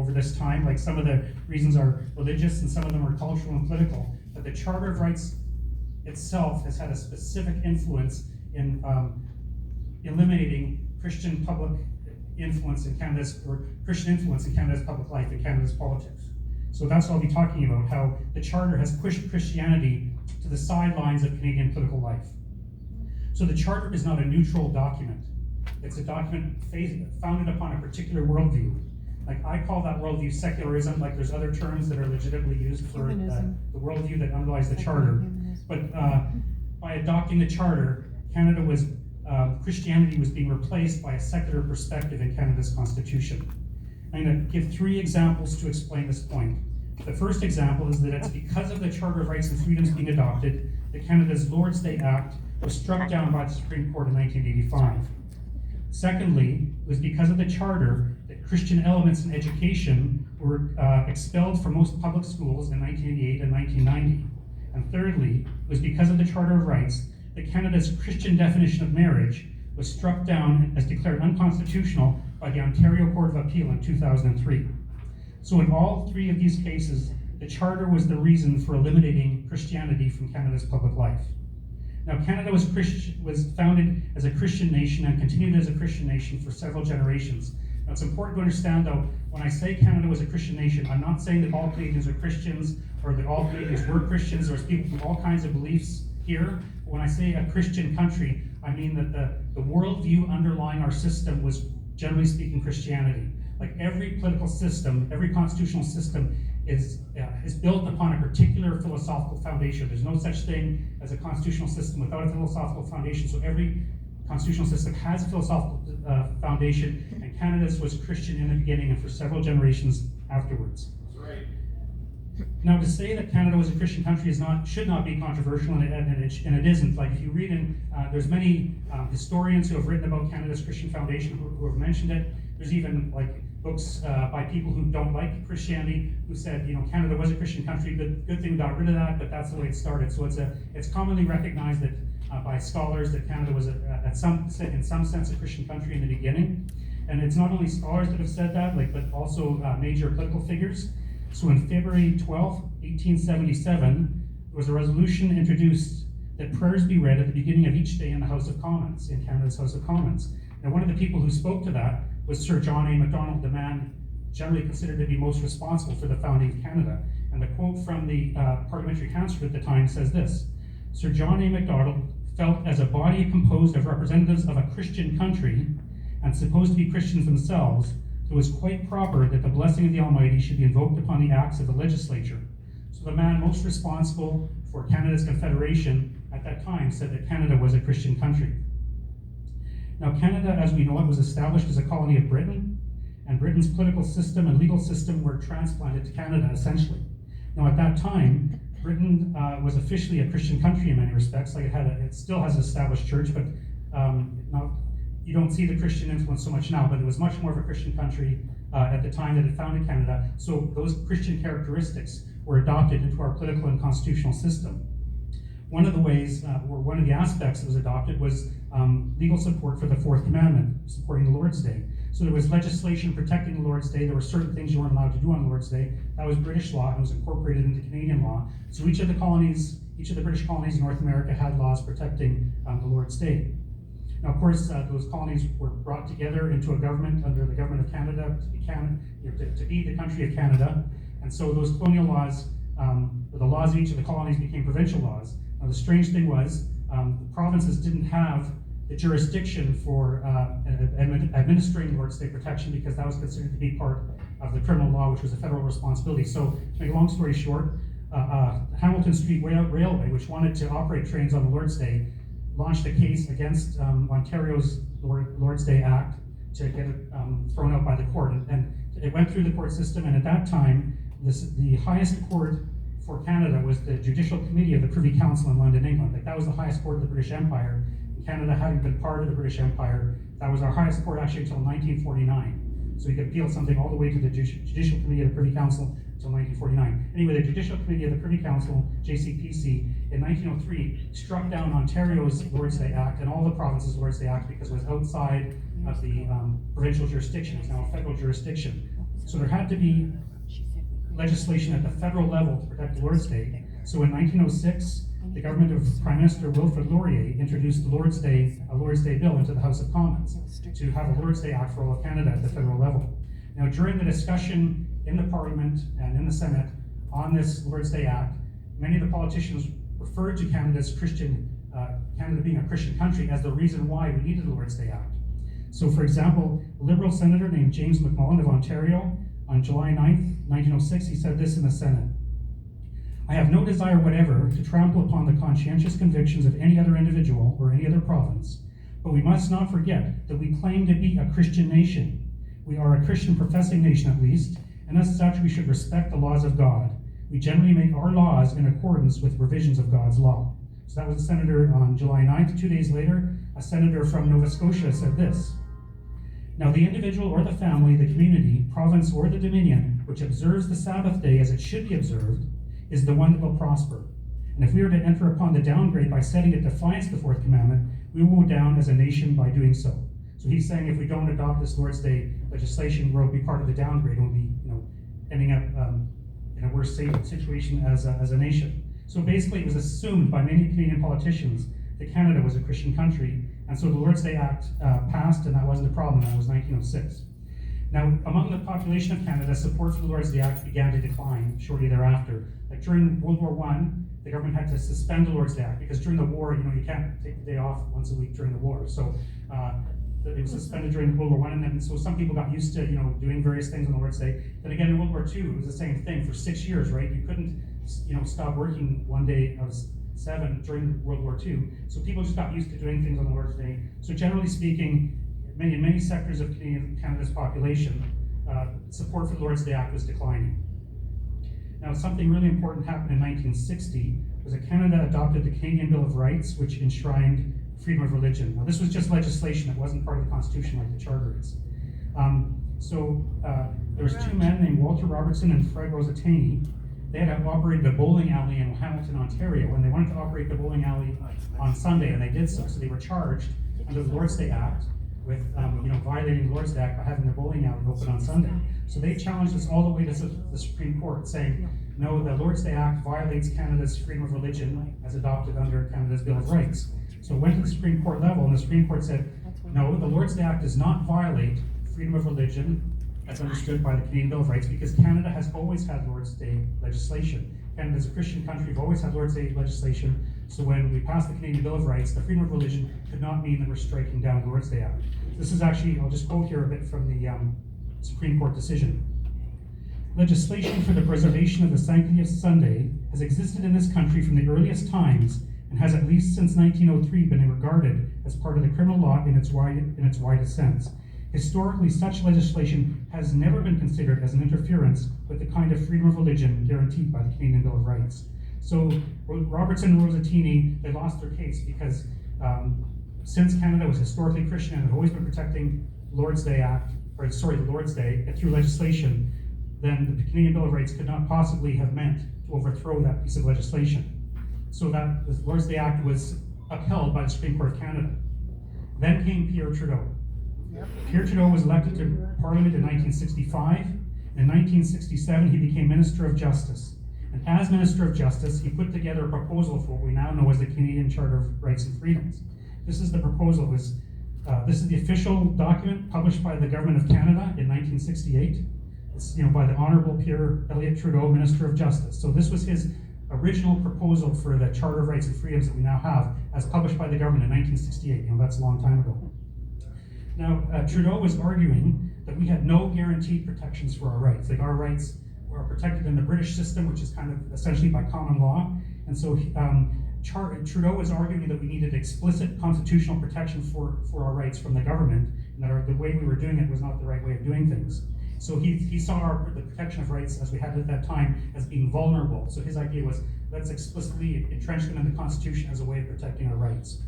over this time. Like some of the reasons are religious and some of them are cultural and political. But the Charter of Rights itself has had a specific influence in eliminating Christian public influence in Canada's, or Christian influence in Canada's public life and Canada's politics. So that's what I'll be talking about, how the Charter has pushed Christianity to the sidelines of Canadian political life. So the Charter is not a neutral document. It's a document founded upon a particular worldview. Like I call that worldview secularism, like there's other terms that are legitimately used for the worldview that underlies the Charter. But by adopting the Charter, Christianity was being replaced by a secular perspective in Canada's Constitution. I'm going to give 3 examples to explain this point. The first example is that it's because of the Charter of Rights and Freedoms being adopted that Canada's Lord's Day Act was struck down by the Supreme Court in 1985. Secondly, it was because of the Charter that Christian elements in education were expelled from most public schools in 1988 and 1990. And thirdly, it was because of the Charter of Rights that Canada's Christian definition of marriage was struck down as declared unconstitutional by the Ontario Court of Appeal in 2003. So in all 3 of these cases, the Charter was the reason for eliminating Christianity from Canada's public life. Now, Canada was founded as a Christian nation and continued as a Christian nation for several generations. Now, it's important to understand, though, when I say Canada was a Christian nation, I'm not saying that all Canadians are Christians or that all Canadians were Christians. There's people from all kinds of beliefs here. But when I say a Christian country, I mean that the worldview underlying our system was, generally speaking, Christianity. Like every political system, every constitutional system is built upon a particular philosophical foundation. There's no such thing as a constitutional system without a philosophical foundation. So every constitutional system has a philosophical foundation, and Canada's was Christian in the beginning and for several generations afterwards. That's right. Now, to say that Canada was a Christian country should not be controversial, and it isn't. Like if you read in, there's many historians who have written about Canada's Christian foundation who have mentioned it. There's even like books by people who don't like Christianity who said, Canada was a Christian country. Good thing we got rid of that, but that's the way it started. So it's commonly recognized that by scholars that Canada was in some sense a Christian country in the beginning. And it's not only scholars that have said that, but also major political figures. So on February 12, 1877, there was a resolution introduced that prayers be read at the beginning of each day in the House of Commons, in Canada's House of Commons. Now, one of the people who spoke to that was Sir John A. Macdonald, the man generally considered to be most responsible for the founding of Canada. And the quote from the parliamentary council at the time says this: Sir John A. Macdonald felt as a body composed of representatives of a Christian country and supposed to be Christians themselves, it was quite proper that the blessing of the Almighty should be invoked upon the acts of the legislature. So the man most responsible for Canada's Confederation at that time said that Canada was a Christian country. Now, Canada, as we know it, was established as a colony of Britain, and Britain's political system and legal system were transplanted to Canada, essentially. Now, at that time, Britain was officially a Christian country in many respects. Like it still has an established church, but you don't see the Christian influence so much now, but it was much more of a Christian country at the time that it founded Canada. So those Christian characteristics were adopted into our political and constitutional system. One of the ways, or one of the aspects that was adopted was legal support for the Fourth Commandment, supporting the Lord's Day. So there was legislation protecting the Lord's Day. There were certain things you weren't allowed to do on Lord's Day. That was British law and was incorporated into Canadian law. So each of the British colonies in North America had laws protecting the Lord's Day. Now, of course, those colonies were brought together into a government under the government of Canada to be the country of Canada. And so those colonial laws, the laws of each of the colonies became provincial laws. Now, the strange thing was the provinces didn't have the jurisdiction for administering Lord's Day protection because that was considered to be part of the criminal law, which was a federal responsibility. So, to make a long story short, Hamilton Street Railway, which wanted to operate trains on the Lord's Day, launched a case against Ontario's Lord's Day Act to get it thrown out by the court. And it went through the court system, and at that time, the highest court for Canada was the Judicial Committee of the Privy Council in London, England. Like that was the highest court of the British Empire. Canada hadn't been part of the British Empire. That was our highest court actually until 1949. So you could appeal something all the way to the Judicial Committee of the Privy Council until 1949. Anyway, the Judicial Committee of the Privy Council, JCPC, in 1903 struck down Ontario's Lord's Day Act and all the provinces' Lord's Day Act because it was outside of the provincial jurisdiction. It's now a federal jurisdiction. So there had to be legislation at the federal level to protect the Lord's Day. So in 1906, the government of Prime Minister Wilfrid Laurier introduced a Lord's Day bill into the House of Commons to have a Lord's Day Act for all of Canada at the federal level. Now, during the discussion in the Parliament and in the Senate on this Lord's Day Act, many of the politicians referred to Canada being a Christian country as the reason why we needed the Lord's Day Act. So, for example, a Liberal senator named James McMullen of Ontario, on July 9th, 1906, he said this in the Senate: "I have no desire whatever to trample upon the conscientious convictions of any other individual or any other province, but we must not forget that we claim to be a Christian nation. We are a Christian professing nation at least, and as such we should respect the laws of God. We generally make our laws in accordance with provisions of God's law." So that was a senator on July 9th. 2 days later, a senator from Nova Scotia said this: "Now the individual or the family, the community, province, or the dominion which observes the Sabbath day as it should be observed is the one that will prosper. And if we are to enter upon the downgrade by setting at defiance the fourth commandment, we will go down as a nation by doing so." So he's saying if we don't adopt this Lord's Day legislation, we'll be part of the downgrade and we'll be, ending up in a worse situation as a nation. So basically, it was assumed by many Canadian politicians that Canada was a Christian country, and so the Lord's Day Act passed, and that wasn't a problem. That was 1906. Now, among the population of Canada, support for the Lord's Day Act began to decline shortly thereafter. Like during World War I, the government had to suspend the Lord's Day Act because during the war, you can't take the day off once a week during the war. So it was suspended during World War I, and then so some people got used to doing various things on the Lord's Day. Then again, in World War II, it was the same thing for 6 years, right? You couldn't stop working one day out of 7 during World War II. So people just got used to doing things on the Lord's Day. So generally speaking, in many sectors of Canada's population, support for the Lord's Day Act was declining. Now, something really important happened in 1960 was that Canada adopted the Canadian Bill of Rights, which enshrined freedom of religion. Now, this was just legislation; it wasn't part of the Constitution like the Charter is. There was 2 men named Walter Robertson and Fred Rosatani. They had operated a bowling alley in Hamilton, Ontario, and they wanted to operate the bowling alley on Sunday, and they did so. So they were charged under the Lord's Day Act with violating the Lord's Day Act by having their bowling alley open on Sunday. So they challenged us all the way to the Supreme Court, saying, no, the Lord's Day Act violates Canada's freedom of religion as adopted under Canada's Bill of Rights. So it went to the Supreme Court level, and the Supreme Court said, no, the Lord's Day Act does not violate freedom of religion as understood by the Canadian Bill of Rights, because Canada has always had Lord's Day legislation. Canada is a Christian country, we've always had Lord's Day legislation, so when we passed the Canadian Bill of Rights, the freedom of religion could not mean that we're striking down the Lord's Day Act. This is actually, I'll just quote here a bit from the Supreme Court decision. Legislation for the preservation of the sanctity of Sunday has existed in this country from the earliest times and has at least since 1903 been regarded as part of the criminal law in its widest sense. Historically, such legislation has never been considered as an interference with the kind of freedom of religion guaranteed by the Canadian Bill of Rights. So Robertson and Rosatini, they lost their case because since Canada was historically Christian and had always been protecting the Lord's Day through legislation, then the Canadian Bill of Rights could not possibly have meant to overthrow that piece of legislation. So that the Lord's Day Act was upheld by the Supreme Court of Canada. Then came Pierre Trudeau. Pierre Trudeau was elected to Parliament in 1965. In 1967, he became Minister of Justice. And as Minister of Justice, he put together a proposal for what we now know as the Canadian Charter of Rights and Freedoms. This is the proposal. This is the official document published by the Government of Canada in 1968. It's by the Honourable Pierre Elliott Trudeau, Minister of Justice. So this was his original proposal for the Charter of Rights and Freedoms that we now have, as published by the government in 1968. That's a long time ago. Now, Trudeau was arguing that we had no guaranteed protections for our rights. Like, our rights were protected in the British system, which is kind of essentially by common law. And so Trudeau was arguing that we needed explicit constitutional protection for our rights from the government, and that the way we were doing it was not the right way of doing things. So he saw the protection of rights as we had it at that time as being vulnerable. So his idea was, let's explicitly entrench them in the Constitution as a way of protecting our rights.